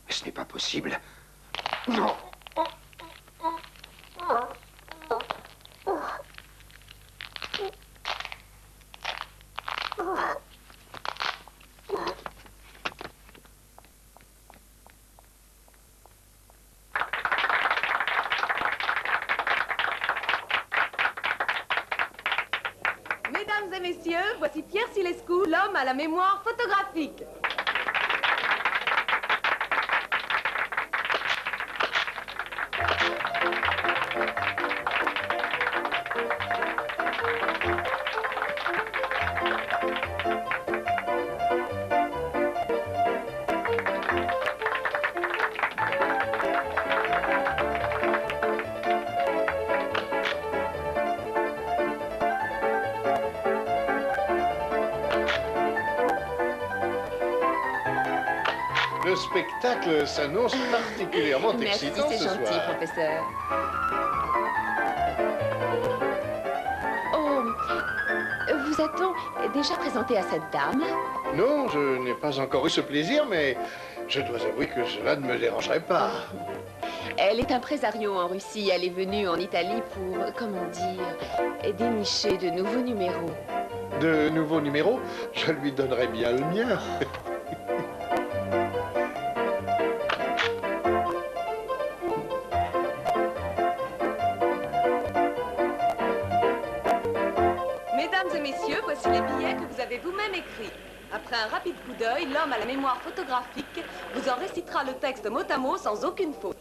Ce n'est pas possible. Non. Mesdames et messieurs, voici Pierre Silescu, l'homme à la mémoire photographique. Le spectacle s'annonce particulièrement excitant Merci, c'est ce gentil, soir. professeur. Oh, vous a-t-on déjà présenté à cette dame? Non, je n'ai pas encore eu ce plaisir, mais je dois avouer que cela ne me dérangerait pas. Elle est impresario en Russie. Elle est venue en Italie pour, comment dire, dénicher de nouveaux numéros. De nouveaux numéros, je lui donnerai bien le mien. Mesdames et messieurs, voici les billets que vous avez vous-même écrits. Après un rapide coup d'œil, l'homme à la mémoire photographique vous en récitera le texte mot à mot sans aucune faute.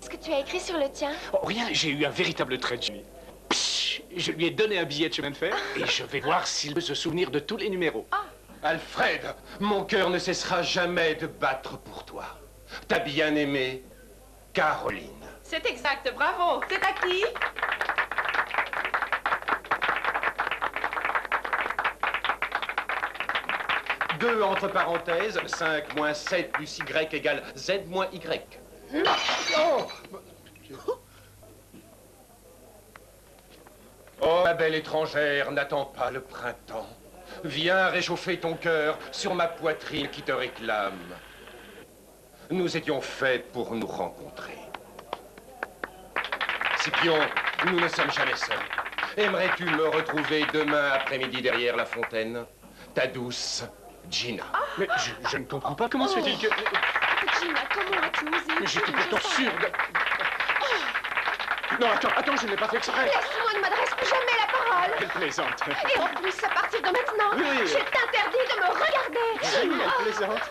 Qu'est-ce que tu as écrit sur le tien? Oh, rien, j'ai eu un véritable trait de génie. Psh, je lui ai donné un billet de chemin de fer et je vais voir s'il peut se souvenir de tous les numéros. Alfred, mon cœur ne cessera jamais de battre pour toi. Ta bien-aimée, Caroline. C'est exact, bravo. C'est à qui? Deux entre parenthèses, 5 moins 7 plus Y égale Z moins Y. Oh, Oh, ma belle étrangère, n'attends pas le printemps. Viens réchauffer ton cœur sur ma poitrine qui te réclame. Nous étions faits pour nous rencontrer. Scipion, nous ne sommes jamais seuls. Aimerais-tu me retrouver demain après-midi derrière la fontaine? Ta douce Gina. Mais je ne comprends pas. Comment se fait-il que... Gina, comment as-tu osé? Mais j'étais pourtant sûr de... Non, attends, je ne l'ai pas fait exprès. Laisse-moi, ne m'adresse plus jamais la parole. Elle plaisante. Et en plus, à partir de maintenant, Oui. je t'interdis de me regarder. Oui, elle plaisante.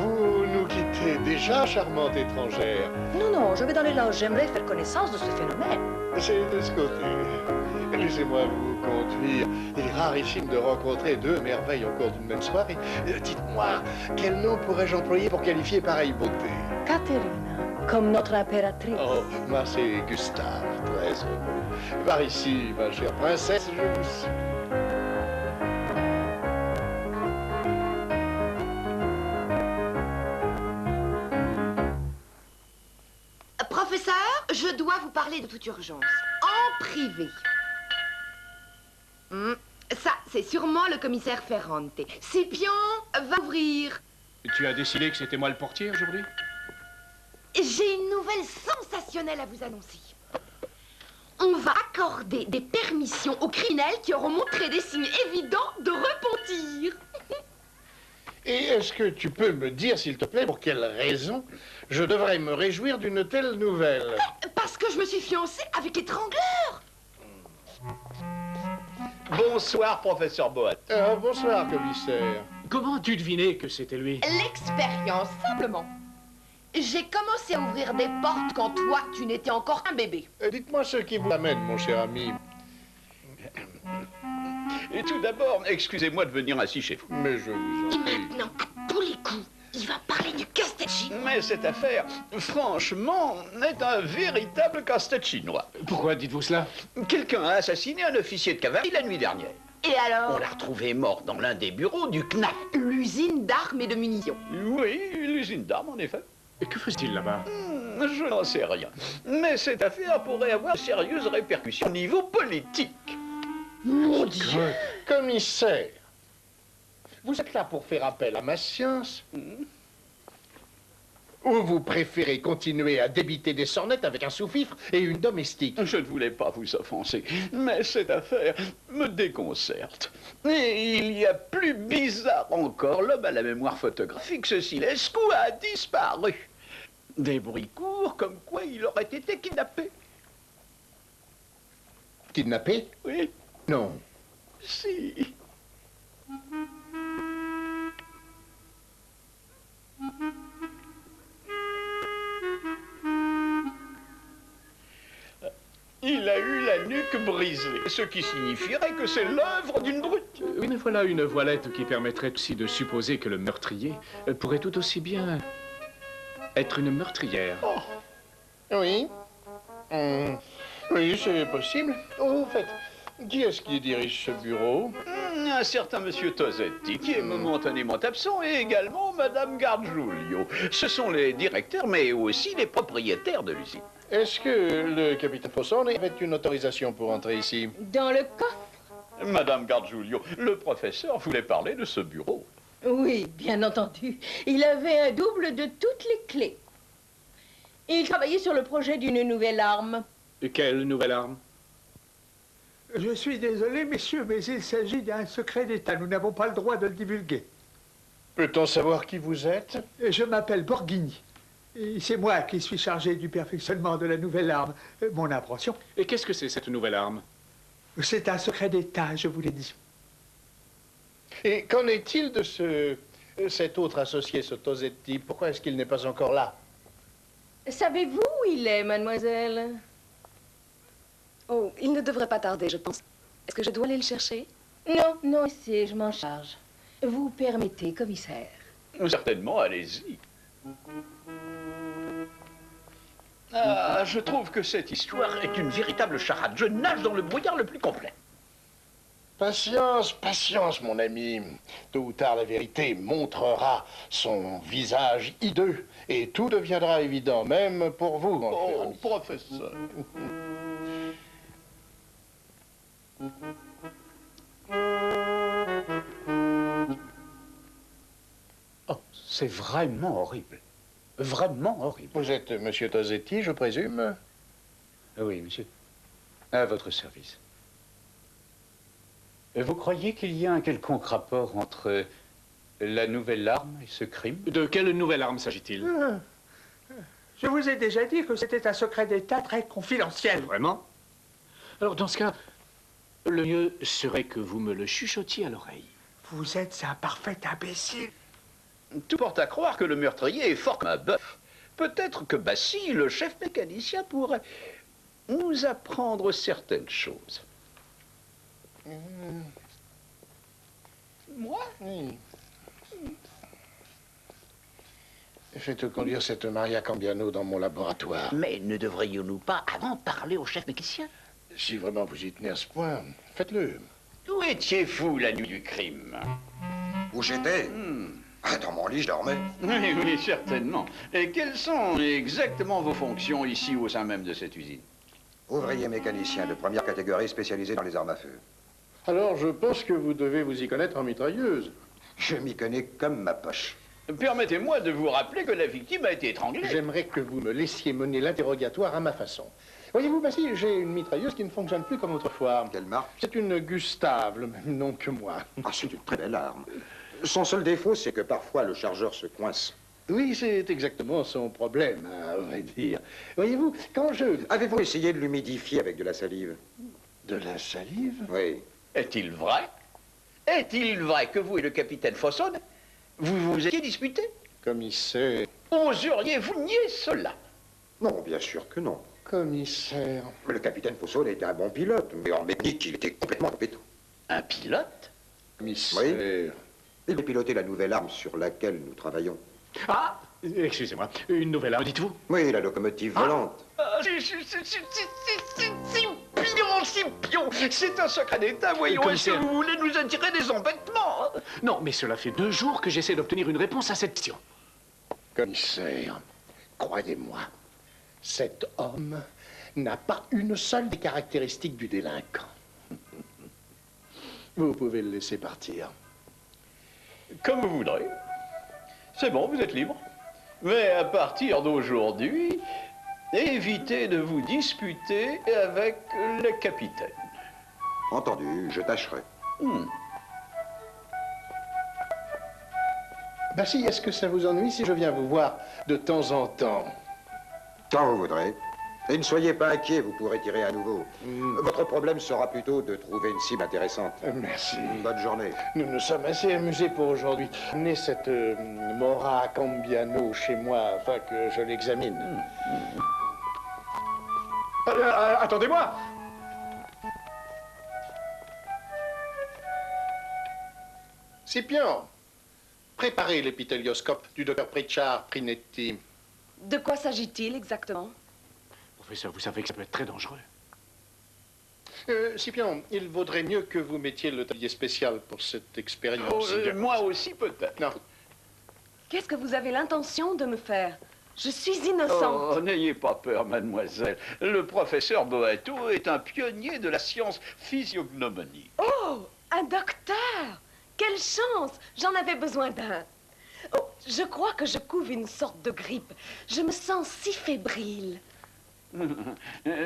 vous nous quittez déjà, charmante étrangère. Non, je vais dans les loges. J'aimerais faire connaissance de ce phénomène. C'est de ce côté. Laissez-moi vous conduire. Il est rarissime de rencontrer deux merveilles au cours d'une même soirée. Dites-moi, quel nom pourrais-je employer pour qualifier pareille beauté? Caterina, comme notre impératrice. Oh, moi c'est Gustave, très heureux. Par ici, ma chère princesse, je vous suis. Professeur, je dois vous parler de toute urgence. En privé. Ça, c'est sûrement le commissaire Ferrante. Scipion va ouvrir. Tu as décidé que c'était moi le portier aujourd'hui? J'ai une nouvelle sensationnelle à vous annoncer. On va accorder des permissions aux criminels qui auront montré des signes évidents de repentir. Et est-ce que tu peux me dire, s'il te plaît, pour quelle raison je devrais me réjouir d'une telle nouvelle? Parce que je me suis fiancée avec l'étrangleur. Bonsoir, professeur Boat. Bonsoir, commissaire. Comment as-tu deviné que c'était lui? L'expérience, simplement. J'ai commencé à ouvrir des portes quand toi, tu n'étais encore qu'un bébé. Dites-moi ce qui vous amène, mon cher ami. Et tout d'abord, excusez-moi de venir ainsi chez vous. Mais je vous en Et prie. maintenant, à tous les coups, il va parler du casse-tête chinois. Mais cette affaire, franchement, est un véritable casse-tête chinois. Pourquoi dites-vous cela? Quelqu'un a assassiné un officier de cavalerie la nuit dernière. Et alors? On l'a retrouvé mort dans l'un des bureaux du CNAF. L'usine d'armes et de munitions. Oui, l'usine d'armes, en effet. Et que faisait-il là-bas? Je n'en sais rien. Mais cette affaire pourrait avoir de sérieuses répercussions au niveau politique. Mon Dieu! Commissaire, vous êtes là pour faire appel à ma science? Ou vous préférez continuer à débiter des sornettes avec un sous-fifre et une domestique? Je ne voulais pas vous offenser, mais cette affaire me déconcerte. Et il y a plus bizarre encore, l'homme à la mémoire photographique, ce Silescu, a disparu. Des bruits courts comme quoi il aurait été kidnappé. Kidnappé? Oui, Non. si. Il a eu la nuque brisée, ce qui signifierait que c'est l'œuvre d'une brute. Oui, mais voilà une voilette qui permettrait aussi de supposer que le meurtrier pourrait tout aussi bien être une meurtrière. Oui. Oui, c'est possible. Au fait, qui est-ce qui dirige ce bureau? Un certain monsieur Tosetti, qui est momentanément absent, et également madame Gargiulio. Ce sont les directeurs, mais aussi les propriétaires de l'usine. Est-ce que le capitaine Fossone avait une autorisation pour entrer ici? Dans le coffre? Madame Gargiulio, le professeur voulait parler de ce bureau. Oui, bien entendu. Il avait un double de toutes les clés. Il travaillait sur le projet d'une nouvelle arme. Et quelle nouvelle arme? Je suis désolé, messieurs, mais il s'agit d'un secret d'État. Nous n'avons pas le droit de le divulguer. Peut-on savoir qui vous êtes? Je m'appelle Borghini. Et c'est moi qui suis chargé du perfectionnement de la nouvelle arme. Mon invention. Et qu'est-ce que c'est cette nouvelle arme? C'est un secret d'État, je vous l'ai dit. Et qu'en est-il de cet autre associé, ce Tosetti? Pourquoi est-ce qu'il n'est pas encore là? Savez-vous où il est, mademoiselle? Oh, il ne devrait pas tarder, je pense. Est-ce que je dois aller le chercher? Non, non, ici, je m'en charge. Vous permettez, commissaire? Certainement, allez-y. Ah, je trouve que cette histoire est une véritable charade. Je nage dans le brouillard le plus complet. Patience, patience, mon ami. Tôt ou tard, la vérité montrera son visage hideux et tout deviendra évident, même pour vous, mon cher Oh, ami. professeur. Oh, c'est vraiment horrible. Vraiment horrible. Vous êtes monsieur Tosetti, je présume? Oui, monsieur. À votre service. Vous croyez qu'il y a un quelconque rapport entre la nouvelle arme et ce crime? De quelle nouvelle arme s'agit-il? Je vous ai déjà dit que c'était un secret d'État très confidentiel. Vraiment? Alors, dans ce cas, le mieux serait que vous me le chuchotiez à l'oreille. Vous êtes un parfait imbécile. Tout porte à croire que le meurtrier est fort comme un bœuf. Peut-être que Bassi, le chef mécanicien, pourrait nous apprendre certaines choses. Moi? Oui. Faites conduire cette Maria Cambiano dans mon laboratoire. Mais ne devrions-nous pas avant parler au chef mécanicien? Si vraiment vous y tenez à ce point, faites-le. Où étiez-vous la nuit du crime? Où j'étais? Ah, dans mon lit, je dormais. Oui, oui, certainement. Et quelles sont exactement vos fonctions ici au sein même de cette usine? Ouvrier mécanicien de première catégorie spécialisé dans les armes à feu. Alors, je pense que vous devez vous y connaître en mitrailleuse. Je m'y connais comme ma poche. Permettez-moi de vous rappeler que la victime a été étranglée. J'aimerais que vous me laissiez mener l'interrogatoire à ma façon. Voyez-vous, Bassi, j'ai une mitrailleuse qui ne fonctionne plus comme autrefois. Quelle marque? C'est une Gustave, le même nom que moi. Ah, c'est une très belle arme. Son seul défaut, c'est que parfois le chargeur se coince. Oui, c'est exactement son problème, à vrai dire. Voyez-vous, quand je... Avez-vous essayé de l'humidifier avec de la salive? De la salive? Oui. Est-il vrai? Est-il vrai que vous et le capitaine Fosson, vous vous étiez disputés? Commissaire. Oseriez-vous nier cela? Non, bien sûr que non. Commissaire. Le capitaine Fossol était un bon pilote, mais en mécanique, il était complètement compétent. Un pilote? Commissaire. Oui. Il a piloté la nouvelle arme sur laquelle nous travaillons. Ah, excusez-moi, une nouvelle arme, dites-vous? Oui, la locomotive volante. Scipion, c'est un secret d'État, voyons, est-ce que vous voulez nous attirer des embêtements? Non, mais cela fait 2 jours que j'essaie d'obtenir une réponse à cette question. Commissaire, croyez-moi, cet homme n'a pas une seule des caractéristiques du délinquant. Vous pouvez le laisser partir. Comme vous voudrez. C'est bon, vous êtes libre. Mais à partir d'aujourd'hui, évitez de vous disputer avec le capitaine. Entendu, je tâcherai. Ben si, est-ce que ça vous ennuie si je viens vous voir de temps en temps? Quand vous voudrez. Et ne soyez pas inquiet, vous pourrez tirer à nouveau. Votre problème sera plutôt de trouver une cible intéressante. Merci. Bonne journée. Nous nous sommes assez amusés pour aujourd'hui. Amenez cette Mora Cambiano chez moi afin que je l'examine. Attendez-moi! Scipion, préparez l'épithélioscope du docteur Pritchard Prinetti. De quoi s'agit-il exactement? Professeur, vous savez que ça peut être très dangereux. Scipion, il vaudrait mieux que vous mettiez le tablier spécial pour cette expérience. Moi aussi, peut-être. Non. Qu'est-ce que vous avez l'intention de me faire? Je suis innocente. Oh, n'ayez pas peur, mademoiselle. Le professeur Boato est un pionnier de la science physiognomonique. Oh, un docteur! Quelle chance! J'en avais besoin d'un. Oh, je crois que je couve une sorte de grippe. Je me sens si fébrile.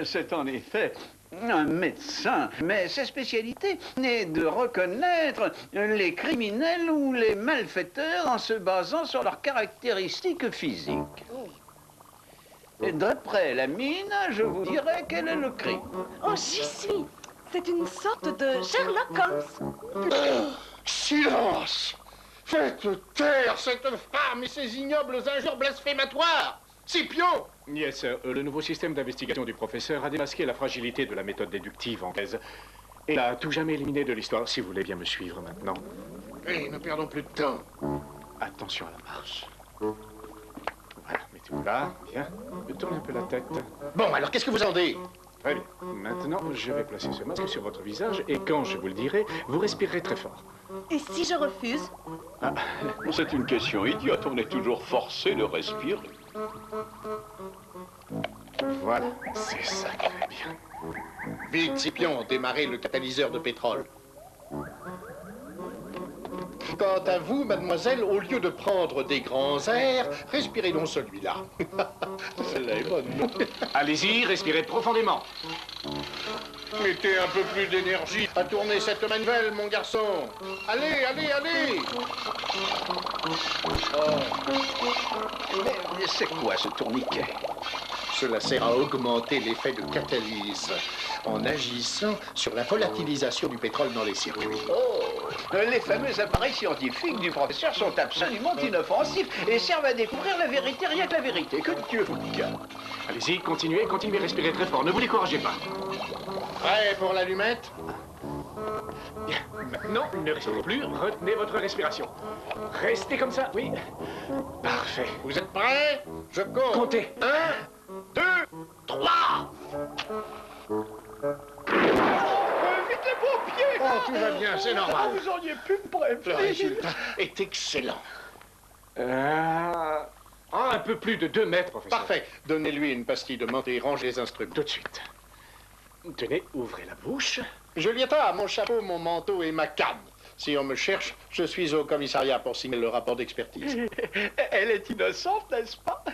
C'est en effet un médecin, mais sa spécialité est de reconnaître les criminels ou les malfaiteurs en se basant sur leurs caractéristiques physiques. Et d'après la mine, je vous dirais quel est le crime. Oh, j'y suis. C'est une sorte de Sherlock Holmes. Silence! Faites taire cette femme et ses ignobles injures blasphématoires! Scipion! Yes, sir. Le nouveau système d'investigation du professeur a démasqué la fragilité de la méthode déductive anglaise. Et l'a tout jamais éliminé de l'histoire, si vous voulez bien me suivre maintenant. Oui, ne perdons plus de temps. Attention à la marche. Voilà, mettez-vous là, bien. Tournez un peu la tête. Bon, alors qu'est-ce que vous en dites? Très bien. Maintenant, je vais placer ce masque sur votre visage et quand je vous le dirai, vous respirerez très fort. Et si je refuse? C'est une question idiote, on est toujours forcé de respirer. Voilà, c'est ça qui va bien. Vite, Scipion, démarrez le catalyseur de pétrole. Quant à vous, mademoiselle, au lieu de prendre des grands airs, respirez donc celui-là. Celle-là est bonne. Allez-y, respirez profondément. Mettez un peu plus d'énergie à tourner cette manivelle, mon garçon. Allez, allez, allez. Mais c'est quoi ce tourniquet? Cela sert à augmenter l'effet de catalyse en agissant sur la volatilisation du pétrole dans les circuits. Oh, les fameux appareils scientifiques du professeur sont absolument inoffensifs et servent à découvrir la vérité, rien que la vérité. Que Dieu vous garde. Allez-y, continuez, continuez, respirez très fort, ne vous découragez pas. Prêt pour l'allumette? Bien, maintenant, ne respirez plus, retenez votre respiration. Restez comme ça, oui. Parfait. Vous êtes prêts? Je compte. Comptez. 1, 2, 3. Vite les pompiers! Oh, tout va bien, c'est normal. Vous auriez pu me prévenir. Le résultat est excellent. Un peu plus de 2 mètres, professeur. Parfait. Donnez-lui une pastille de menthe et rangez les instruments. Tout de suite. Tenez, ouvrez la bouche. Julietta, mon chapeau, mon manteau et ma canne. Si on me cherche, je suis au commissariat pour signer le rapport d'expertise. Elle est innocente, n'est-ce pas?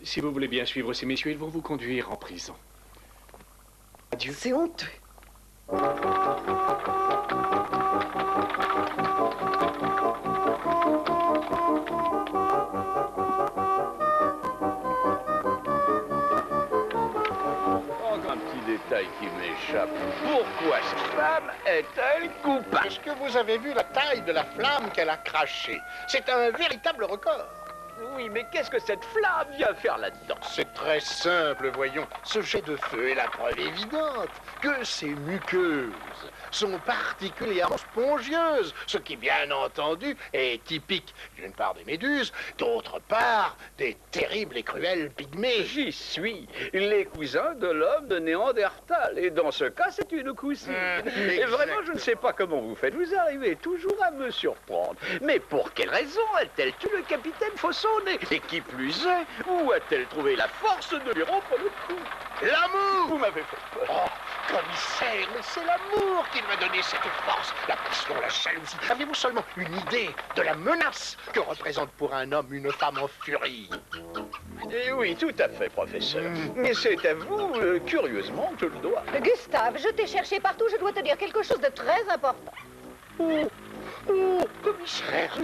Si vous voulez bien suivre ces messieurs, ils vont vous conduire en prison. Adieu. C'est honteux. Encore un petit détail qui m'échappe. chapeau. Pourquoi cette femme est-elle coupable? Est-ce que vous avez vu la taille de la flamme qu'elle a crachée? C'est un véritable record. Oui, mais qu'est-ce que cette flamme vient faire là-dedans? C'est très simple, voyons. Ce jet de feu est la preuve évidente que ces muqueuses sont particulièrement spongieuses, ce qui, bien entendu, est typique d'une part des méduses, d'autre part des terribles et cruels pygmées. J'y suis, les cousins de l'homme de Néandertal, et dans ce cas, c'est une cousine. Et vraiment, je ne sais pas comment vous faites, vous arrivez toujours à me surprendre. Mais pour quelle raison a-t-elle tué le capitaine Fossonnet? Et qui plus est, où a-t-elle trouvé la force de lui rompre le cou? L'amour! Vous m'avez fait peur. Oh, commissaire, mais c'est l'amour qui lui a donné cette force, la passion, la jalousie. Avez-vous seulement une idée de la menace que représente pour un homme une femme en furie? Et oui, tout à fait, professeur. Mais c'est à vous, curieusement, que je le dois. Gustave, je t'ai cherché partout, je dois te dire quelque chose de très important. Oh, commissaire!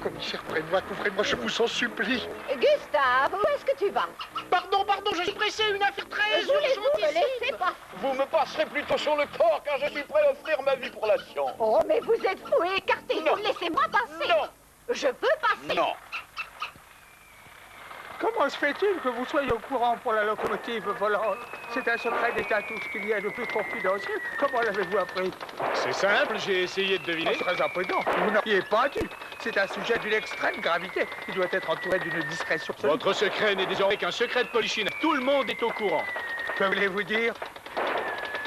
Commissaire, couvrez-moi, je vous en supplie. Gustave, où est-ce que tu vas? Pardon, je suis pressé, une affaire très Voulez-vous me laisser passer? Vous me passerez plutôt sur le corps, car je suis prêt à offrir ma vie pour la science. Oh, mais vous êtes fou et écartez-vous, laissez-moi passer. Non. Je peux passer. Non. Comment se fait-il que vous soyez au courant pour la locomotive volante? C'est un secret d'État, tout ce qu'il y a de plus confidentiel. Comment l'avez-vous appris? C'est simple, j'ai essayé de deviner. C'est très imprudent. Vous n'auriez pas dû. C'est un sujet d'une extrême gravité. Il doit être entouré d'une discrétion absolue. Votre secret n'est désormais qu'un secret de polichinelle. Tout le monde est au courant. Que voulez-vous dire?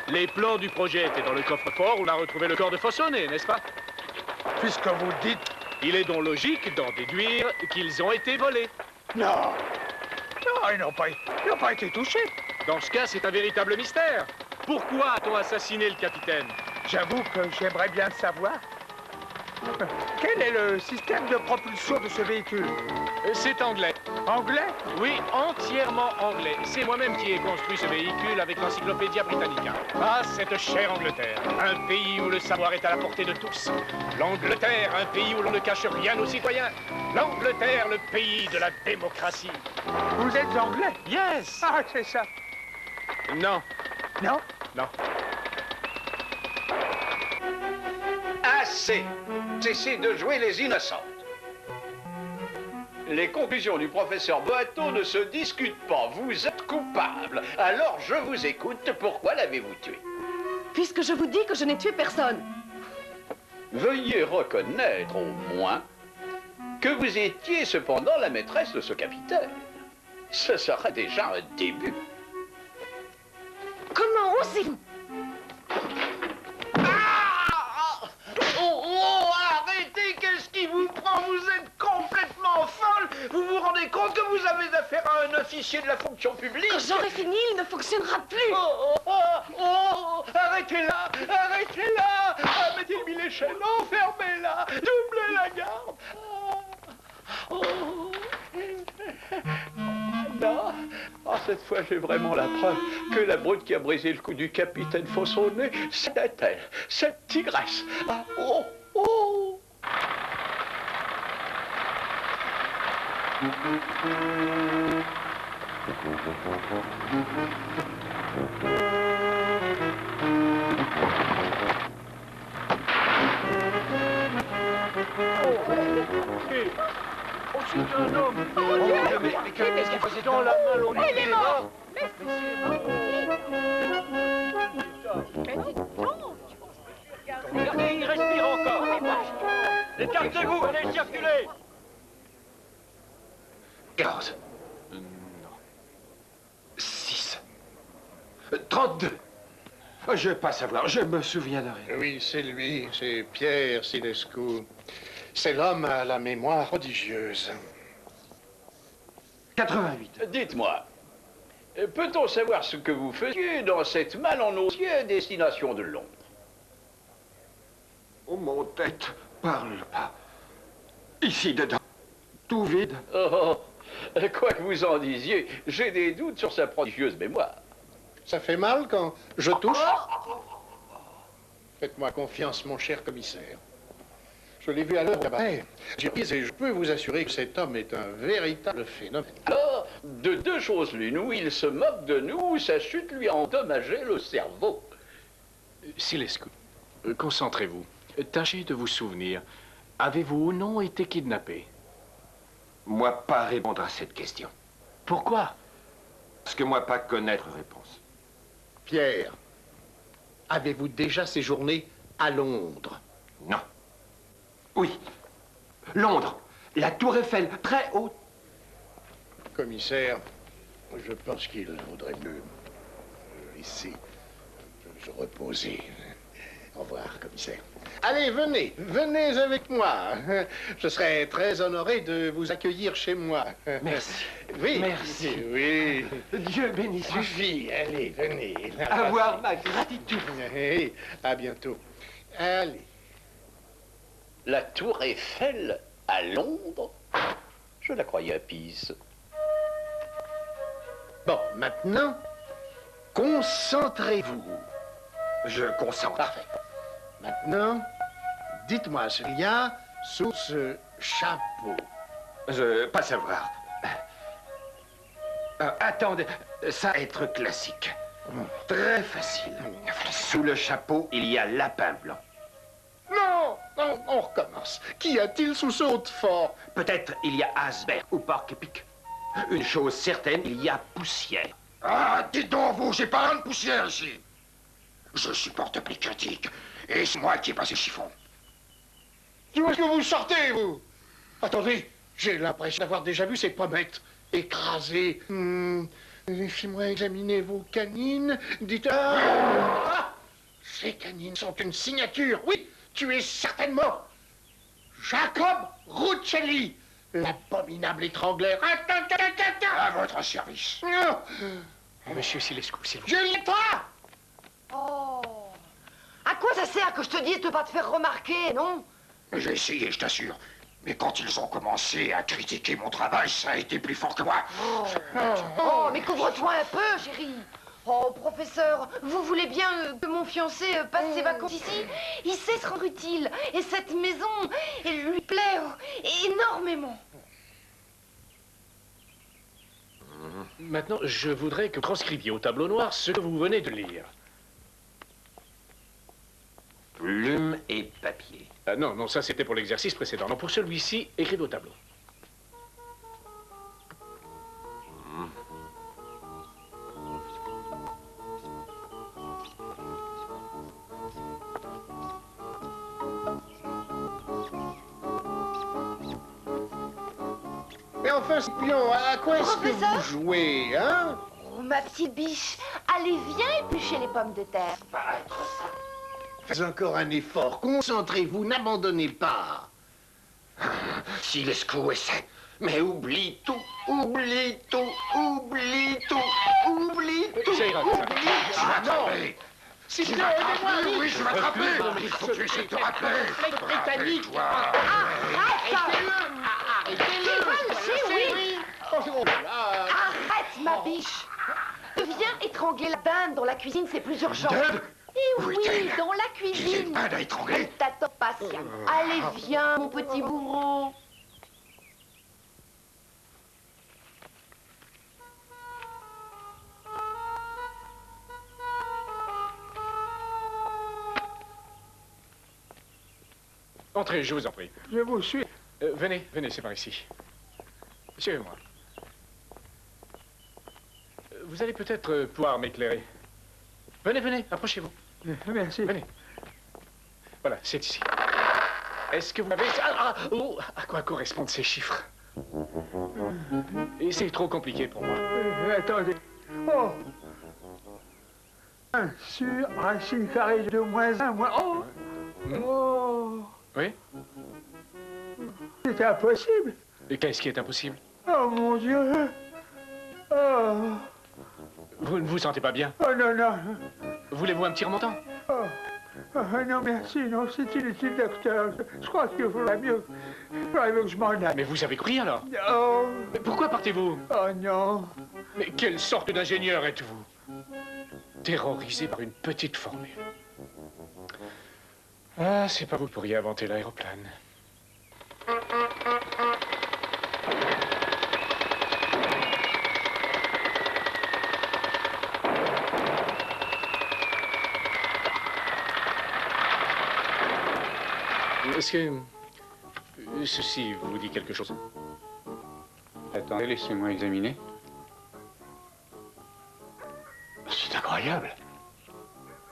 Les plans du projet étaient dans le coffre-fort où on a retrouvé le corps de Fossonnet, n'est-ce pas? Puisque vous dites... Il est donc logique d'en déduire qu'ils ont été volés. Non. Non, ils n'ont pas été touchés. Dans ce cas, c'est un véritable mystère. Pourquoi a-t-on assassiné le capitaine? J'avoue que j'aimerais bien le savoir. Quel est le système de propulsion de ce véhicule? C'est anglais. Anglais? Oui, entièrement anglais. C'est moi-même qui ai construit ce véhicule avec l'Encyclopédia Britannica. Ah, cette chère Angleterre, un pays où le savoir est à la portée de tous. L'Angleterre, un pays où l'on ne cache rien aux citoyens. L'Angleterre, le pays de la démocratie. Vous êtes anglais? Yes! Ah, c'est ça. Non. Non? Non. Assez! Cessez de jouer les innocentes. Les conclusions du professeur Boato ne se discutent pas. Vous êtes coupable. Alors je vous écoute. Pourquoi l'avez-vous tué? Puisque je vous dis que je n'ai tué personne. Veuillez reconnaître au moins que vous étiez cependant la maîtresse de ce capitaine. Ce sera déjà un début. Comment osez-vous? Arrêtez! Qu'est-ce qui vous prend? Vous êtes complètement folle! Vous vous rendez compte que vous avez affaire à un officier de la fonction publique? Quand j'aurai fini, il ne fonctionnera plus. Arrêtez-la! Arrêtez-la! Ah, mettez-lui mis les chaînes, fermez-la! Doublez la garde! Non. Ah, cette fois, j'ai vraiment la preuve que la brute qui a brisé le cou du capitaine Fossonnet, c'était elle, cette tigresse. Ah, oh, oh! C'est un homme. Mais qu'est-ce qu'il faisait dans la main? On Il est mort. Regardez, il respire encore. Écartez-vous, allez circuler. 15. Non. 6. 32. Je veux pas savoir, je me souviens de rien. Oui, c'est lui, c'est Pierre Sinescu. C'est l'homme à la mémoire prodigieuse. 88. Dites-moi, peut-on savoir ce que vous faisiez dans cette malle en osier à destination de Londres? Oh, mon tête, parle pas. Ici dedans, tout vide. Oh, quoi que vous en disiez, j'ai des doutes sur sa prodigieuse mémoire. Ça fait mal quand je touche? Faites-moi confiance, mon cher commissaire. Je l'ai vu à l'heure là-bas. J'ai pris et je peux vous assurer que cet homme est un véritable phénomène. Alors, de deux choses l'une, ou il se moque de nous, ou sa chute lui a endommagé le cerveau. Silescu, concentrez-vous. Tâchez de vous souvenir. Avez-vous ou non été kidnappé? Moi, pas répondre à cette question. Pourquoi? Parce que moi, pas connaître réponse. Pierre, avez-vous déjà séjourné à Londres? Non. Oui. Londres. La Tour Eiffel, très haute. Commissaire, je pense qu'il vaudrait mieux laisser se reposer. Au revoir, commissaire. Allez, venez, venez avec moi. Je serai très honoré de vous accueillir chez moi. Merci. Oui. Merci. Oui. Dieu bénisse. Suffit, allez, venez. Avoir ma gratitude. Et à bientôt. Allez. La Tour Eiffel à Londres? Je la croyais à Pise. Bon, maintenant, concentrez-vous. Je concentre. Parfait. Maintenant, dites-moi ce qu'il y a sous ce chapeau. Je pas savoir. Attendez, ça va être classique. Très facile. Sous le chapeau, il y a lapin blanc. Non, non, on recommence. Qu'y a-t-il sous ce haut-fort? Peut-être il y a iceberg ou porc-épic. Une chose certaine, il y a poussière. Ah, dites donc, vous, j'ai pas de poussière ici. Je supporte plus critique. Et c'est moi qui ai passé chiffon. D'où est-ce que vous sortez, vous? Attendez, j'ai l'impression d'avoir déjà vu ces pommettes écrasées. Laissez-moi examiner vos canines. Dites... Ah! Ces canines sont une signature. Oui, tu es certainement Jacob Ruccelli, l'abominable étrangleur. À votre service. Monsieur Silescu, s'il vous plaît. Julietta! Oh. À quoi ça sert que je te dise de pas te faire remarquer, non? J'ai essayé, je t'assure. Mais quand ils ont commencé à critiquer mon travail, ça a été plus fort que moi. Oh, mais couvre-toi un peu, chérie. Oh, professeur, vous voulez bien que mon fiancé passe ses vacances ici? Il sait se rendre utile. Et cette maison, elle lui plaît énormément. Maintenant, je voudrais que vous transcriviez au tableau noir ce que vous venez de lire. Plume et papier. Non, non, ça c'était pour l'exercice précédent. Non, pour celui-ci, écrivez au tableau. Mais enfin, Scipion, à quoi est-ce que vous jouez, hein? Oh, ma petite biche, allez, viens éplucher les pommes de terre. Faites encore un effort, concentrez-vous, n'abandonnez pas. Silescu essaie. Mais oublie tout, oublie tout, oublie tout, oublie tout. Ça ira, ça. Ah non! Scipion, aidez-moi! Oui, je vais m'attraper. Il faut que tu essaies de te rappeler. Les Britanniques! Arrête, ma biche. Viens étrangler la dinde dans la cuisine, c'est plus urgent. Et oui, dans la cuisine. Une dinde à étrangler. T'attends patient. Allez, viens, mon petit bourreau. Entrez, je vous en prie. Je vous suis. Venez, venez, c'est par ici. Suivez-moi. Vous allez peut-être pouvoir m'éclairer. Venez, venez, approchez-vous. Merci. Venez. Voilà, c'est ici. Est-ce que vous avez... à quoi correspondent ces chiffres? Et c'est trop compliqué pour moi. Attendez. Oh! 1 sur racine carrée de moins 1 moins... Oh! Oh! Oui? C'est impossible. Et qu'est-ce qui est impossible? Oh, mon Dieu! Oh! Vous ne vous sentez pas bien? Oh, non, non. Voulez-vous un petit remontant? Oh. Oh, non, merci, non, c'est inutile, docteur. Je crois qu'il faudrait mieux que je m'en aille. Mais vous avez compris alors? Oh! Mais pourquoi partez-vous? Oh, non. Mais quelle sorte d'ingénieur êtes-vous? Terrorisé par une petite formule. Ah, c'est pas vous qui pourriez inventer l'aéroplane. Est-ce que ceci vous dit quelque chose? Attendez, laissez-moi examiner. C'est incroyable.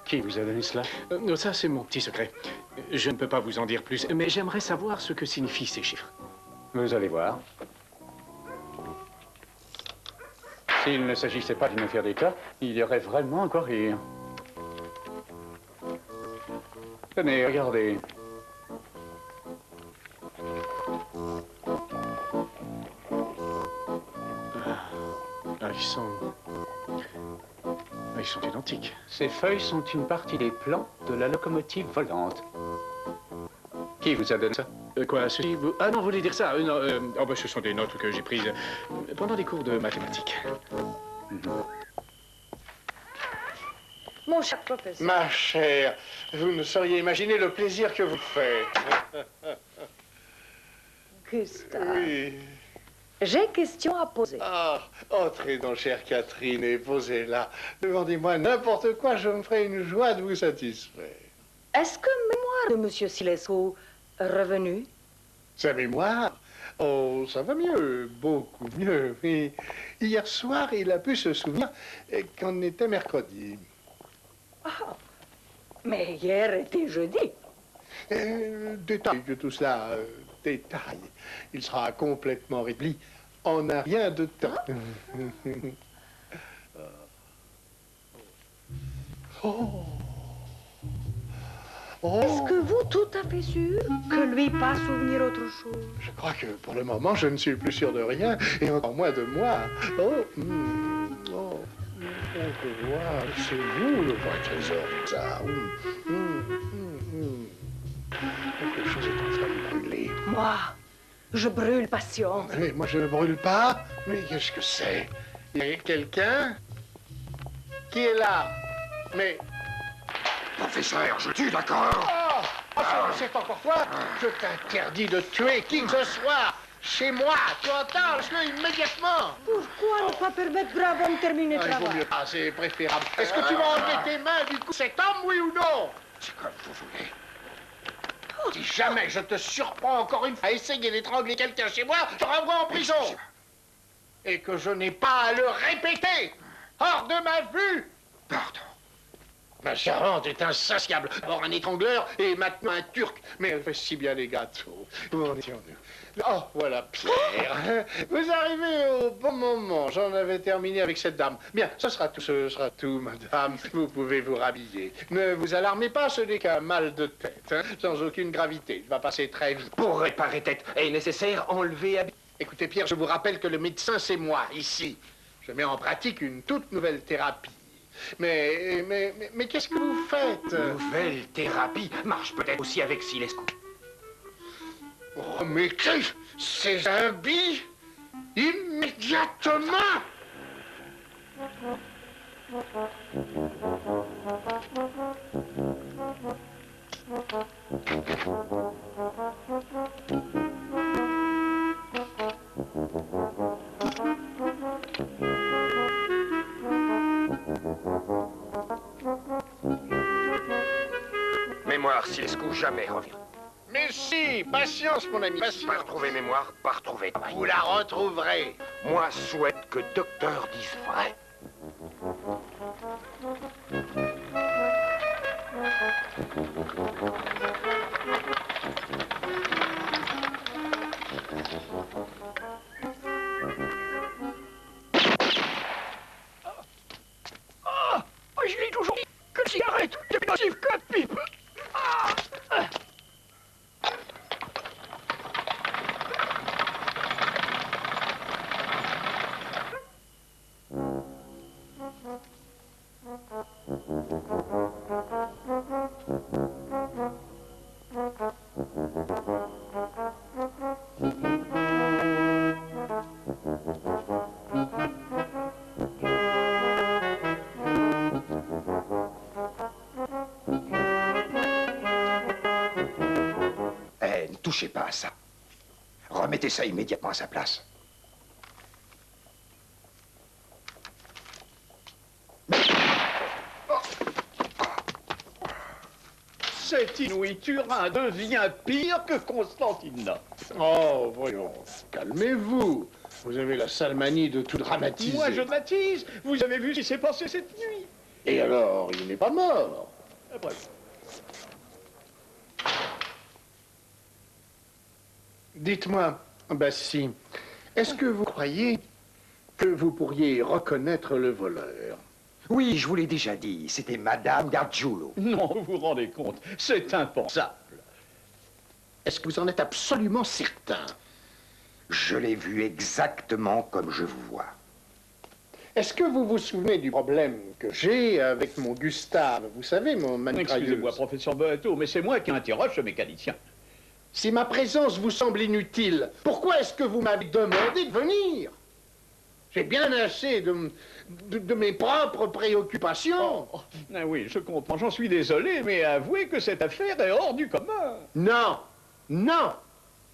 Qui vous a donné cela? Ça, c'est mon petit secret. Je ne peux pas vous en dire plus, mais j'aimerais savoir ce que signifient ces chiffres. Vous allez voir. S'il ne s'agissait pas d'une affaire d'État, il y aurait vraiment encore rire. Tenez, regardez. Ils sont identiques. Ces feuilles sont une partie des plans de la locomotive volante. Qui vous a donné ça? Quoi, ceci vous... Ah non, vous voulez dire ça? Non, oh, bah, ce sont des notes que j'ai prises pendant des cours de mathématiques. Mon cher professeur. Ma chère, vous ne sauriez imaginer le plaisir que vous faites. Gustave. Oui. J'ai une question à poser. Ah, entrez donc, chère Catherine, et posez-la. Demandez-moi n'importe quoi, je me ferai une joie de vous satisfaire. Est-ce que mémoire de Monsieur Silescu est revenu? Sa mémoire? Oh, ça va mieux, beaucoup mieux. Mais hier soir, il a pu se souvenir qu'on était mercredi. Ah, mais hier était jeudi. Détail de tout cela, détail. Il sera complètement rétabli en un rien de temps. Oh. Oh. Est-ce que vous tout à fait sûr que lui pas souvenir autre chose? Je crois que pour le moment, je ne suis plus sûr de rien, et encore moins de moi. Oh, oh, on peut voir, c'est vous le vrai trésor, ça. Quelque chose est en train de brûler. Moi, je brûle passion. Mais moi, je ne brûle pas. Mais qu'est-ce que c'est? Il y a quelqu'un qui est là. Mais... Professeur, je tue, d'accord? Oh, c'est encore toi? Je t'interdis de tuer qui que ce soit. Chez moi, tu entends? Lâche-le immédiatement. Pourquoi ne pas permettre Bravo de terminer le Il vaut travail? mieux pas, c'est préférable. Est-ce que tu vas enlever tes mains du cou cet homme, oui ou non? C'est comme vous voulez. Si jamais je te surprends encore une fois à essayer d'étrangler quelqu'un chez moi, je te renvoie en prison. Et que je n'ai pas à le répéter. Hors de ma vue. Pardon. Ma servante est insatiable. D'abord un étrangleur et maintenant un turc. Mais elle fait si bien les gâteaux. Où en étions-nous? Oh, voilà Pierre. Vous arrivez au bon moment. J'en avais terminé avec cette dame. Bien, ce sera tout, madame. Vous pouvez vous rhabiller. Ne vous alarmez pas, ce n'est qu'un mal de tête, hein, sans aucune gravité. Il va passer très vite. Pour réparer tête, est nécessaire enlever habit. Écoutez, Pierre, je vous rappelle que le médecin, c'est moi, ici. Je mets en pratique une toute nouvelle thérapie. Mais qu'est-ce que vous faites? Nouvelle thérapie marche peut-être aussi avec Silescu. Oh, mais ces habits immédiatement! Mémoire, Silescu jamais revient. Mais si, patience, mon ami, patience. Pas retrouver mémoire, pas retrouver travail. Vous la retrouverez. Moi, souhaite que docteur dise vrai. Je l'ai toujours dit que le cigarette est plus nocif que la pipe. Ne touchez pas à ça. Remettez ça immédiatement à sa place. C'est inouï, Turin devient pire que Constantinople. Oh, voyons, calmez-vous. Vous avez la sale manie de tout dramatiser. Moi, je dramatise. Vous avez vu ce qui s'est passé cette nuit. Et alors, il n'est pas mort. Après. Dites-moi, Bassi, est-ce que vous croyez que vous pourriez reconnaître le voleur? Oui, je vous l'ai déjà dit, c'était Madame Gargiulo. Non, vous vous rendez compte, c'est impensable. Est-ce que vous en êtes absolument certain? Je l'ai vu exactement comme je vous vois. Est-ce que vous vous souvenez du problème que j'ai avec mon Gustave? Vous savez, mon mitrailleuse. Excusez-moi, professeur Boato, mais c'est moi qui interroge ce mécanicien. Si ma présence vous semble inutile, pourquoi est-ce que vous m'avez demandé de venir? J'ai bien assez de mes propres préoccupations. Oh, ah oui, je comprends, j'en suis désolé, mais avouez que cette affaire est hors du commun. Non, non.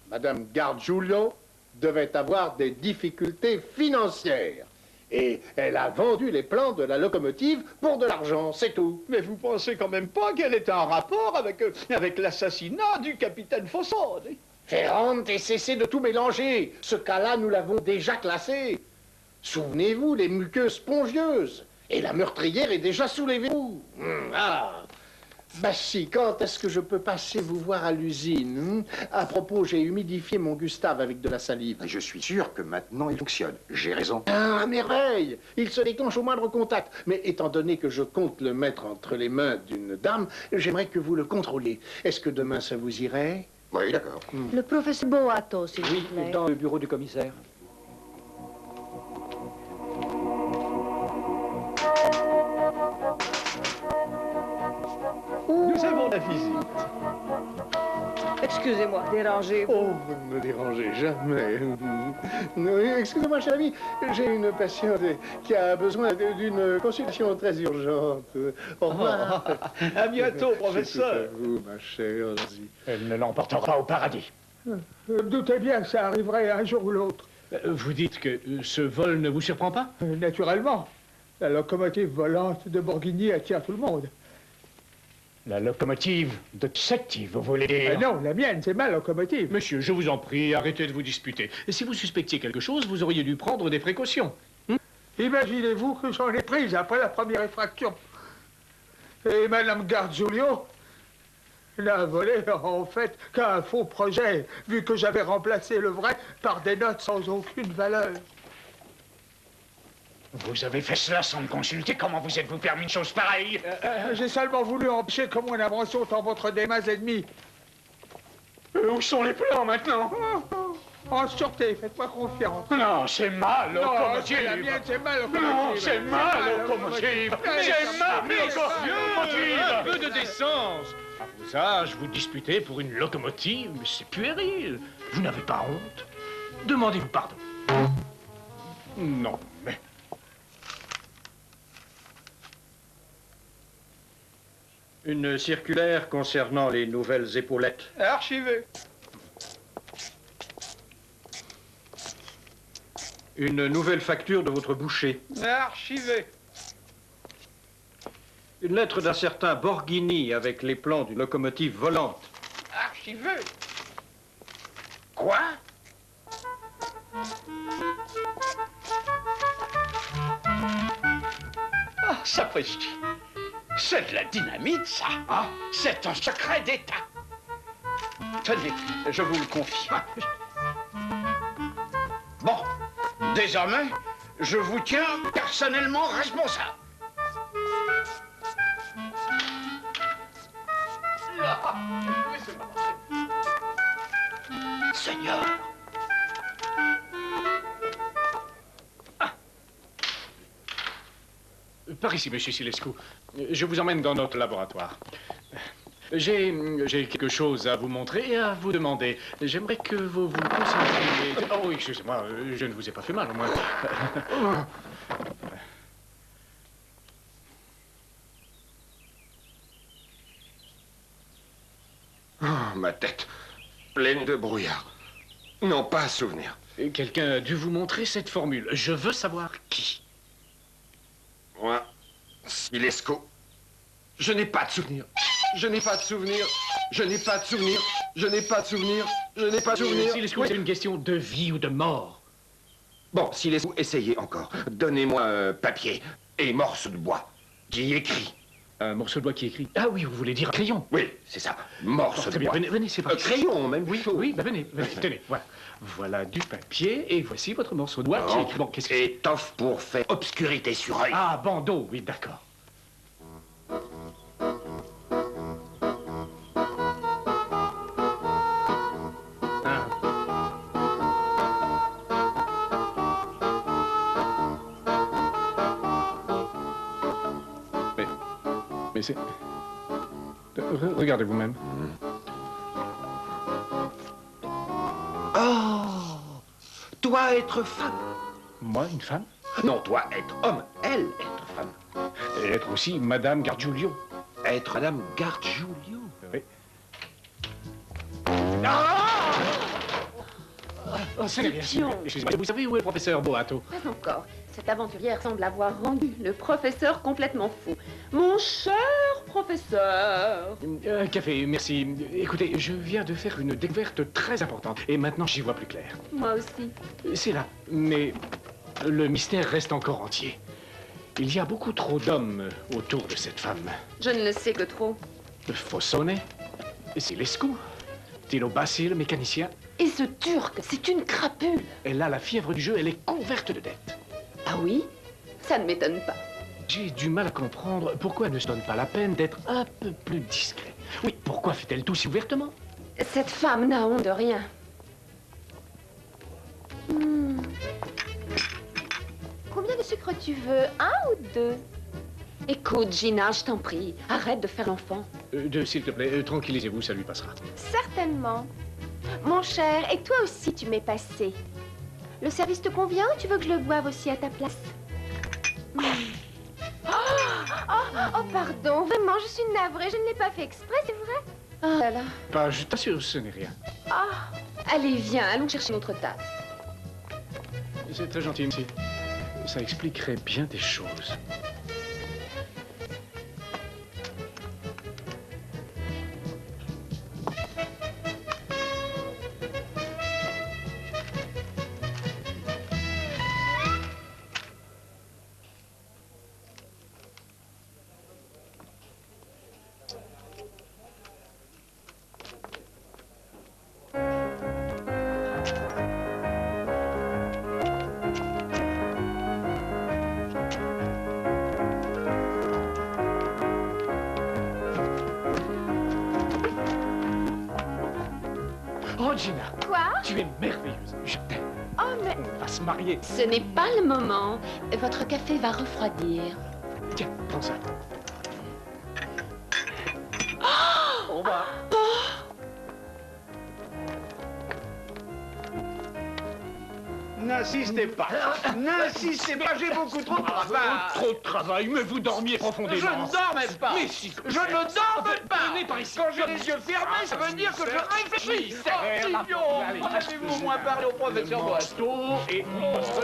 Madame Gargiulo devait avoir des difficultés financières. Et elle a vendu les plans de la locomotive pour de l'argent, c'est tout. Mais vous pensez quand même pas qu'elle est en rapport avec l'assassinat du capitaine Fossode? Ferrante, et cessez de tout mélanger. Ce cas-là, nous l'avons déjà classé. Souvenez-vous, les muqueuses spongieuses. Et la meurtrière est déjà sous les verrous. Ah. Bassi, quand est-ce que je peux passer vous voir à l'usine? À propos, j'ai humidifié mon Gustave avec de la salive. Je suis sûr que maintenant il fonctionne. J'ai raison. Ah, à merveille! Il se déclenche au moindre contact. Mais étant donné que je compte le mettre entre les mains d'une dame, j'aimerais que vous le contrôliez. Est-ce que demain ça vous irait? Oui, d'accord. Le professeur Boato, s'il vous plaît. Dans le bureau du commissaire. Nous avons la visite. Excusez-moi, dérangez-vous. Oh, vous ne me dérangez jamais. Excusez-moi, cher ami, j'ai une patiente qui a besoin d'une consultation très urgente. Au revoir. À bientôt, professeur. C'est tout à vous, ma chère. Vas-y. Elle ne l'emportera pas au paradis. Doutez bien que ça arriverait un jour ou l'autre. Vous dites que ce vol ne vous surprend pas? Naturellement. La locomotive volante de Borghini attire tout le monde. La locomotive de Setti, vous voulez dire? Non, la mienne, c'est ma locomotive. Monsieur, je vous en prie, arrêtez de vous disputer. Et si vous suspectiez quelque chose, vous auriez dû prendre des précautions. Imaginez-vous que j'en ai prise après la première effraction. Et Madame Gargiulo n'a volé, en fait, qu'un faux projet, vu que j'avais remplacé le vrai par des notes sans aucune valeur. Vous avez fait cela sans me consulter? Comment vous êtes-vous permis une chose pareille? J'ai seulement voulu empêcher que mon invention tombe entre des mains ennemies. Où sont les plans maintenant? En sûreté, faites-moi confiance. Non, c'est ma locomotive. Non, c'est la mienne, c'est ma locomotive. Non, c'est ma locomotive. C'est ma locomotive. Un peu de décence. À vos âges, vous disputez pour une locomotive, mais c'est puéril. Vous n'avez pas honte? Demandez-vous pardon. Non, mais... Une circulaire concernant les nouvelles épaulettes. Archivé. Une nouvelle facture de votre boucher. Archivé. Une lettre d'un certain Borghini avec les plans d'une locomotive volante. Archivé. Quoi? Ah, sapristi. C'est de la dynamite, ça. Ah, c'est un secret d'État. Tenez, je vous le confie. Bon, désormais, je vous tiens personnellement responsable. Seigneur. Par ici, monsieur Silescu. Je vous emmène dans notre laboratoire. J'ai quelque chose à vous montrer et à vous demander. J'aimerais que vous vous concentriez... Oh oui, excusez-moi, je ne vous ai pas fait mal, au moins. Oh, ma tête, pleine de brouillard. Non, pas un souvenir. Quelqu'un a dû vous montrer cette formule. Je veux savoir qui. Moi, Silesco, je n'ai pas de souvenir. Je n'ai pas de souvenir. Je n'ai pas de souvenir. Je n'ai pas de souvenir. Je n'ai pas de souvenir. Si l'escouade est une question de vie ou de mort. Bon, si les essayez encore. Donnez-moi un papier et morceau de bois qui écrit. Un morceau de bois qui écrit. Ah oui, vous voulez dire un crayon? Oui, c'est ça. Morceau de Très bien, bois. venez, c'est pas crayon, même oui, plutôt. oui, bah venez, tenez, voilà. Voilà du papier et voici votre morceau de bois qui écrit. Bon, qu'est-ce que c'est? Étoffe pour faire obscurité sur œil. Ah, bandeau, oui, d'accord. Mais c'est... Regardez vous-même. Oh! Toi être femme. Moi, une femme? Non, toi être homme. Elle être femme. Et être aussi Madame Gargiulio. Être Madame Gargiulio. Oui. Oh, c'est rien. Excusez-moi. Vous savez où est le professeur Boato? Pas encore. Cette aventurière semble avoir rendu le professeur complètement fou. Mon cher professeur. Un café, merci. Écoutez, je viens de faire une découverte très importante. Et maintenant, j'y vois plus clair. Moi aussi. C'est là. Mais le mystère reste encore entier. Il y a beaucoup trop d'hommes autour de cette femme. Je ne le sais que trop. Fossone, Silescu, Tilo Bassi, le mécanicien. Et ce Turc, c'est une crapule. Elle a la fièvre du jeu, elle est couverte de dettes. Ah oui? Ça ne m'étonne pas. J'ai du mal à comprendre pourquoi elle ne se donne pas la peine d'être un peu plus discret. Oui, pourquoi fait-elle tout si ouvertement? Cette femme n'a honte de rien. Combien de sucre tu veux? 1 ou 2? Écoute, Gina, je t'en prie, arrête de faire l'enfant. S'il te plaît, tranquillisez-vous, ça lui passera. Certainement. Mon cher, et toi aussi tu m'es passé. Le service te convient ou tu veux que je le boive aussi à ta place? Oh, pardon, vraiment, je suis navrée, je ne l'ai pas fait exprès, c'est vrai? Oh là là. Pas, je t'assure, ce n'est rien. Allez, viens, allons chercher notre tasse. C'est très gentil, monsieur. Ça expliquerait bien des choses. Oh, Gina. Quoi? Tu es merveilleuse. Je t'aime. Oh, mais... On va se marier. Ce n'est pas le moment. Votre café va refroidir. Tiens, prends ça. Au revoir. N'insistez pas. N'insistez pas, j'ai beaucoup trop de travail. Trop de travail, mais vous dormiez profondément. Je ne dormais pas. Mais si. Je ne dormais pas. Venez par ici. Quand j'ai les yeux fermés, ça veut dire que je réfléchis. Scipion, avez-vous au moins parlé au professeur Boato? Et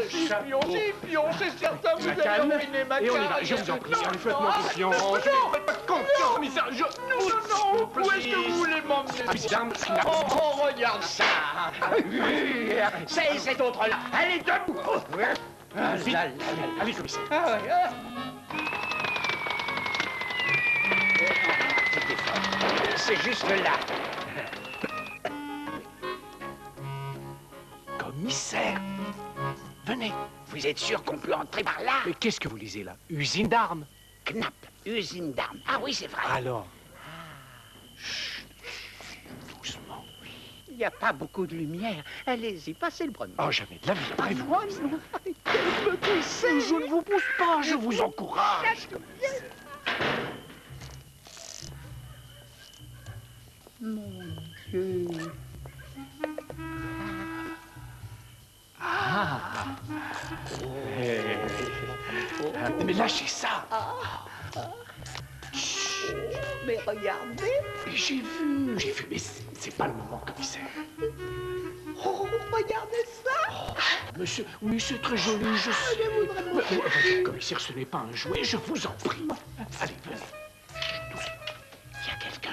Scipion, c'est certain, vous Ça avez calme. ruiné ma Et on y va. carrière. Je vous en prie. Faites-moi confiance. Non, Faites pas confiance, commissaire. non, où est-ce que vous voulez m'emmener? Oh, regarde ça. C'est cette autre-là. Elle est debout. Vite. Allez, commissaire. C'est juste là. Commissaire. Venez. Vous êtes sûr qu'on peut entrer par là? Mais qu'est-ce que vous lisez là? Usine d'armes. Knapp, usine d'armes. Ah oui, c'est vrai. Alors. Chut. Doucement. Il n'y a pas beaucoup de lumière. Allez-y, passez le premier. Oh, jamais de la vie. Après vous. Me poussez. Je ne vous pousse pas, je vous encourage. Mon Dieu. Mais lâchez ça. Mais regardez. J'ai vu, mais c'est pas le moment, commissaire. Oh, regardez ça. Monsieur, oui, c'est très joli, je sais. Mais, commissaire, ce n'est pas un jouet, je vous en prie. Allez, venez. Doucement. Il y a quelqu'un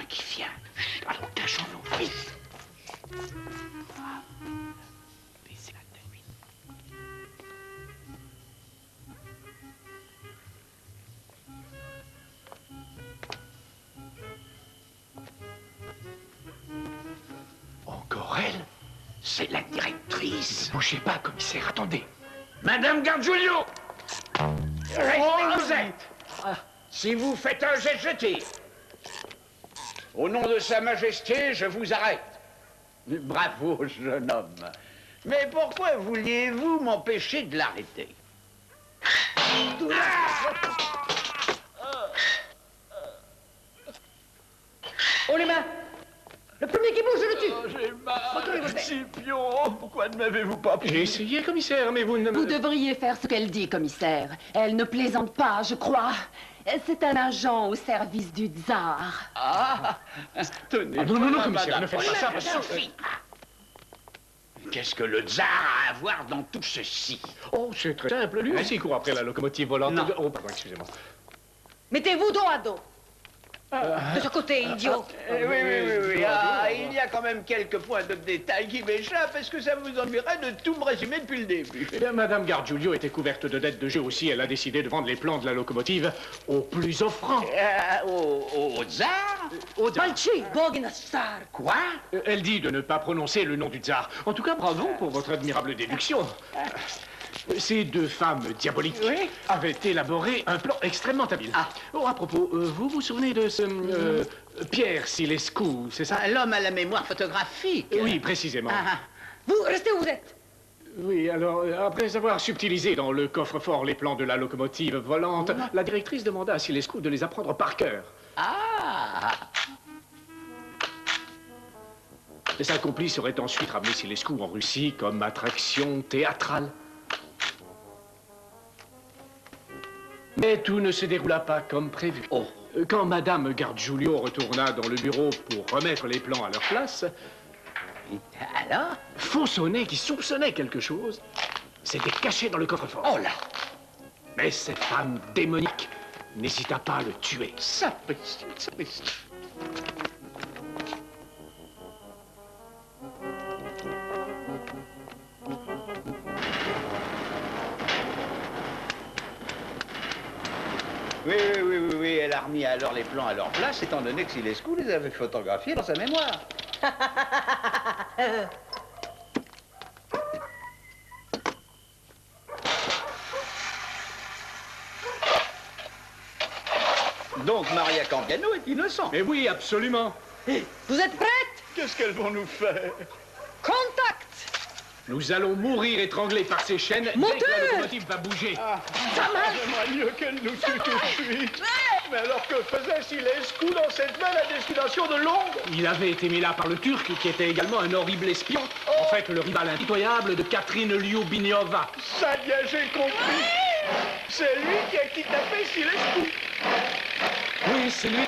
c'est la directrice. Bougez pas, commissaire, attendez. Madame Gargiulio! Restez où vous êtes. Si vous faites un jet, je tire. Au nom de Sa Majesté, je vous arrête. Bravo, jeune homme. Mais pourquoi vouliez-vous m'empêcher de l'arrêter? Oh, les mains! Le premier qui bouge, je le tue! J'ai mal, Scipion. Pourquoi ne m'avez-vous pas pris? J'ai essayé, commissaire, mais vous ne me... Vous devriez faire ce qu'elle dit, commissaire. Elle ne plaisante pas, je crois. C'est un agent au service du tsar. Ah, tenez. Ah, non, pas, commissaire, madame. ne faites pas ça, Ça suffit. Qu'est-ce que le tsar a à voir dans tout ceci? Oh, c'est très simple. Lui aussi court après la locomotive volante. Non. Oh, pardon, excusez-moi. Mettez-vous dos à dos. De ce côté, idiot. Oui. Ah, il y a quand même quelques points de détail qui m'échappent. Est-ce que ça vous ennuierait de tout me résumer depuis le début? Eh bien, Madame Gargiulio était couverte de dettes de jeu aussi. Elle a décidé de vendre les plans de la locomotive au plus offrant. Au tsar? Au tsar. Balchi, Boginassar. Quoi? Elle dit de ne pas prononcer le nom du tsar. En tout cas, bravo pour votre admirable déduction. Ces deux femmes diaboliques avaient élaboré un plan extrêmement habile. Oh, à propos, vous vous souvenez de ce... Pierre Silescu, c'est ça? L'homme à la mémoire photographique. Oui, précisément. Vous restez où vous êtes. Oui, alors, après avoir subtilisé dans le coffre-fort les plans de la locomotive volante, la directrice demanda à Silescu de les apprendre par cœur. Et sa complice aurait ensuite ramené Silescu en Russie comme attraction théâtrale. Mais tout ne se déroula pas comme prévu. Quand Madame Gargiulio retourna dans le bureau pour remettre les plans à leur place, alors, Fonçonnet, qui soupçonnait quelque chose, s'était caché dans le coffre-fort. Oh là! Mais cette femme démonique n'hésita pas à le tuer. Sapristi. Oui, elle a remis alors les plans à leur place, étant donné que Silescu les avait photographiés dans sa mémoire. Donc Maria Cambiano est innocente. Mais oui, absolument. Vous êtes prête? Qu'est-ce qu'elles vont nous faire? Contact. Nous allons mourir étranglés par ces chaînes dès que la locomotive va bouger. Ça marche. J'aimerais mieux qu'elle nous tue tout de suite. Mais alors que faisait Silescu dans cette même à destination de Londres? Il avait été mis là par le Turc, qui était également un horrible espion. En fait, le rival impitoyable de Catherine Lyubimova. Ça y est, j'ai compris. C'est lui qui a kidnappé Silescu. Oui, c'est lui.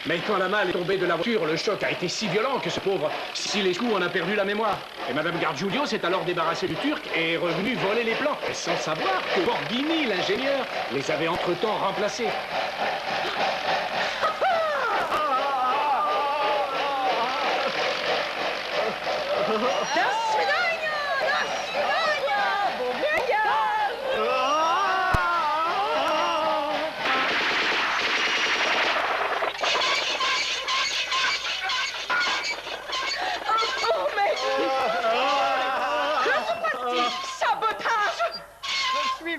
Mais quand la malle est tombée de la voiture, le choc a été si violent que ce pauvre Silescu en a perdu la mémoire. Et Madame Gargiulio s'est alors débarrassée du Turc et est revenue voler les plans, sans savoir que Borghini, l'ingénieur, les avait entre-temps remplacés.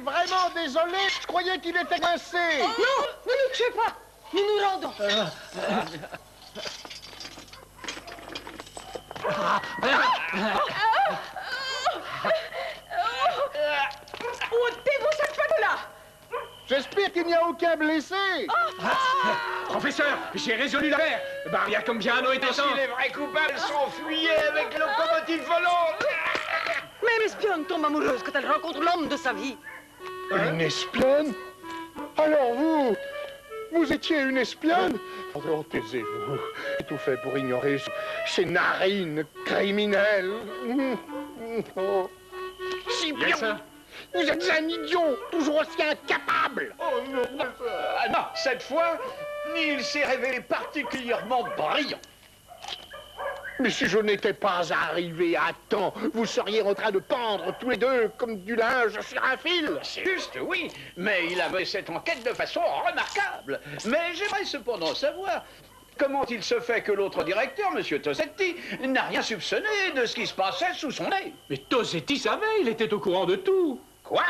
Vraiment désolé, je croyais qu'il était rincé. Non, ne nous tuez pas. Nous nous rendons. Ôtez-vous cette femme-là. J'espère qu'il n'y a aucun blessé. Professeur, j'ai résolu l'affaire. Maria Cambiano est innocente. Les vrais coupables s'enfuyaient avec la locomotive volante. Même espionne tombe amoureuse quand elle rencontre l'homme de sa vie. Une espionne? Alors vous étiez une espionne? Oh, taisez-vous. J'ai tout fait pour ignorer ces narines criminelles. Oh. Scipion, vous êtes un idiot, toujours aussi incapable. Oh non, non, cette fois, il s'est révélé particulièrement brillant. Mais si je n'étais pas arrivé à temps, vous seriez en train de pendre tous les deux comme du linge sur un fil. C'est juste, oui, mais il avait cette enquête de façon remarquable. Mais j'aimerais cependant savoir, comment il se fait que l'autre directeur, M. Tosetti, n'a rien soupçonné de ce qui se passait sous son nez? Mais Tosetti savait, il était au courant de tout. Quoi?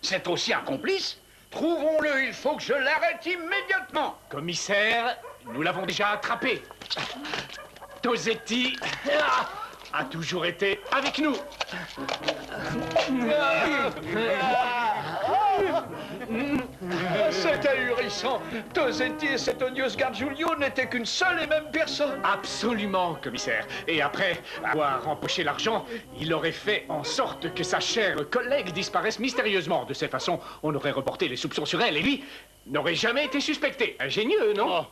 C'est aussi un complice? Trouvons-le, il faut que je l'arrête immédiatement. Commissaire, nous l'avons déjà attrapé. Tosetti a toujours été avec nous. C'est ahurissant. Tosetti et cet odieux Gargiulio n'étaient qu'une seule et même personne. Absolument, commissaire. Et après avoir empoché l'argent, il aurait fait en sorte que sa chère collègue disparaisse mystérieusement. De cette façon, on aurait reporté les soupçons sur elle et lui n'aurait jamais été suspecté. Ingénieux, non?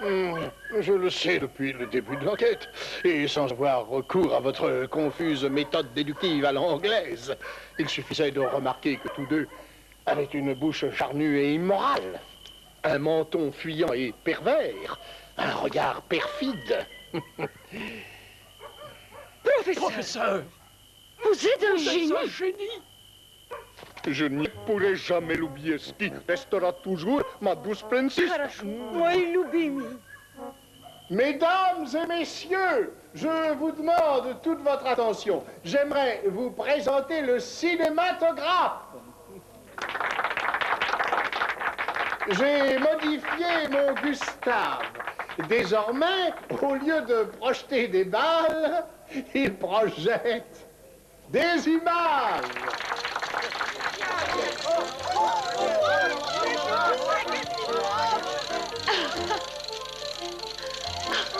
Je le sais depuis le début de l'enquête, et sans avoir recours à votre confuse méthode déductive à l'anglaise, il suffisait de remarquer que tous deux avaient une bouche charnue et immorale, un menton fuyant et pervers, un regard perfide. Professeur, vous êtes un génie. Je ne pourrai jamais l'oublier, ce qui restera toujours ma douce princesse. Mesdames et messieurs, je vous demande toute votre attention. J'aimerais vous présenter le cinématographe. J'ai modifié mon Gustave. Désormais, au lieu de projeter des balles, il projette des images.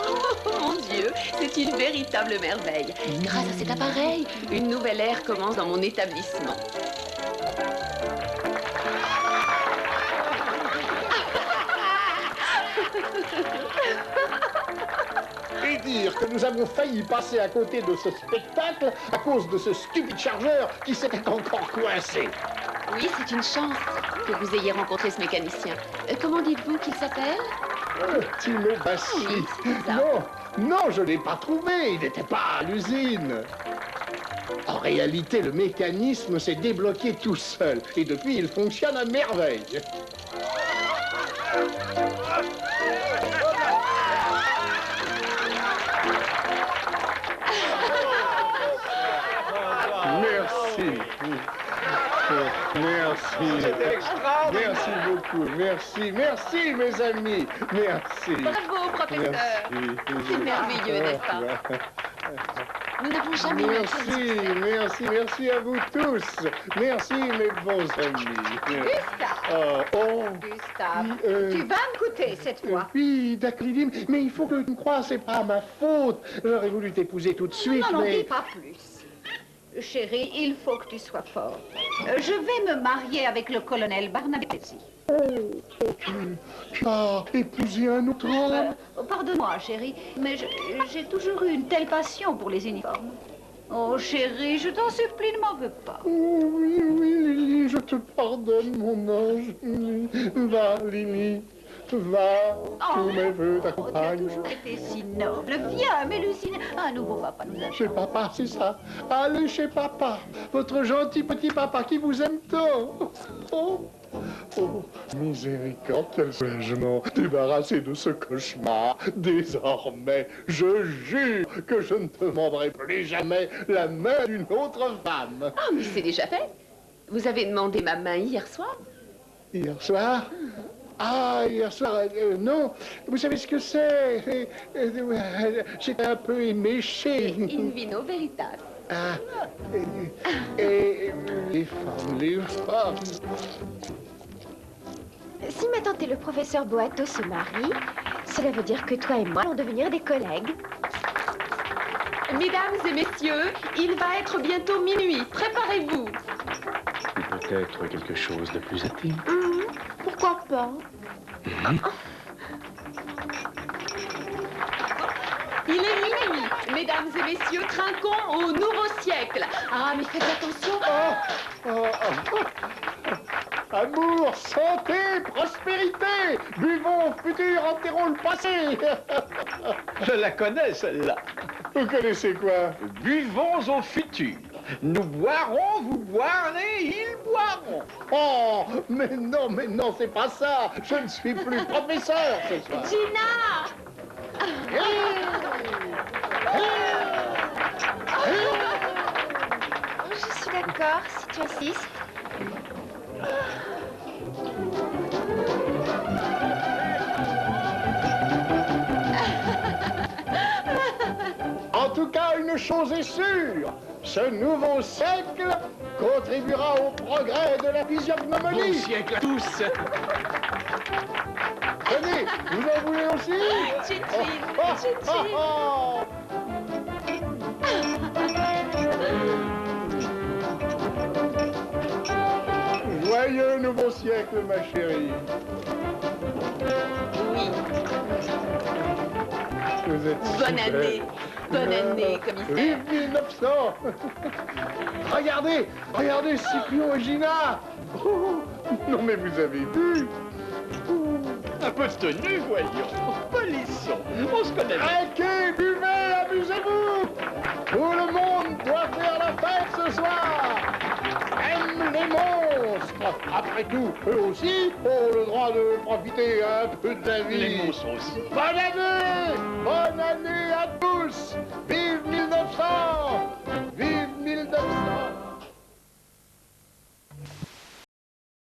Oh mon Dieu, c'est une véritable merveille. Grâce à cet appareil, une nouvelle ère commence dans mon établissement. Et dire que nous avons failli passer à côté de ce spectacle à cause de ce stupide chargeur qui s'était encore coincé. Oui, c'est une chance que vous ayez rencontré ce mécanicien. Comment dites-vous qu'il s'appelle? Tino Bassi. Oui, c'est ça. Non, je ne l'ai pas trouvé. Il n'était pas à l'usine. En réalité, le mécanisme s'est débloqué tout seul. Et depuis, il fonctionne à merveille. Merci. Merci. C'était extraordinaire. Merci beaucoup. Merci, mes amis. Merci. Bravo, professeur. C'est merveilleux, n'est-ce pas? Nous n'avons jamais Merci à vous tous. Merci, mes bons amis. Gustave, tu vas me coûter cette fois. Oui, d'accord, mais il faut que tu me crois, c'est pas ma faute. J'aurais voulu t'épouser tout de suite, Non, mais... dis pas plus. Chérie, il faut que tu sois fort. Je vais me marier avec le colonel Barnabési. Tu as épousé un autre homme? Pardonne-moi, chérie, mais j'ai toujours eu une telle passion pour les uniformes. Oh, chérie, je t'en supplie, ne m'en veux pas. Oui, Lily, je te pardonne, mon ange. Va, Lily, va. Tous mes voeux Tu as t'accompagnent. toujours été si noble. Viens, Mélusine. Un nouveau papa nous attend. Chez papa, c'est ça. Allez chez papa. Votre gentil petit papa qui vous aime tant. Oh, miséricorde, quel soulagement. Débarrassé de ce cauchemar. Désormais, je jure que je ne demanderai plus jamais la main d'une autre femme. Ah, mais c'est déjà fait. Vous avez demandé ma main hier soir? Hier soir? Ah, hier soir, non. Vous savez ce que c'est? J'étais un peu éméché. In vino veritas. Ah, et les femmes. Si ma tante et le professeur Boato se marient, cela veut dire que toi et moi allons devenir des collègues. Mesdames et messieurs, il va être bientôt minuit. Préparez-vous. Peut-être quelque chose de plus intime. Pourquoi pas? Il est minuit. Mesdames et messieurs, trinquons au nouveau siècle. Ah, mais faites attention. Amour, santé, prospérité. Buvons au futur, enterrons le passé. Je la connais, celle-là. Vous connaissez quoi? Buvons au futur. Nous boirons, vous boirez, ils boiront. Oh, mais non, c'est pas ça. Je ne suis plus professeur ce soir. Gina! Je suis d'accord, si tu insistes. En tout cas, une chose est sûre, ce nouveau siècle contribuera au progrès de la physiognomonie. Bon siècle à tous. Tenez, vous en voulez aussi? Joyeux nouveau siècle, ma chérie. Oui. Vous êtes Bonne super. année. Bonne année, commissaire. Vive 1900. Regardez, regardez Scipion et Gina. Oh, non mais vous avez vu. Un peu de tenue, voyons. Polissons. On se connaît. Trinquez, buvez, amusez-vous. Tout le monde doit faire la fête ce soir. Même les monstres. Après tout, eux aussi ont le droit de profiter un peu de la vie. Les monstres aussi. Bonne année à tous. Vive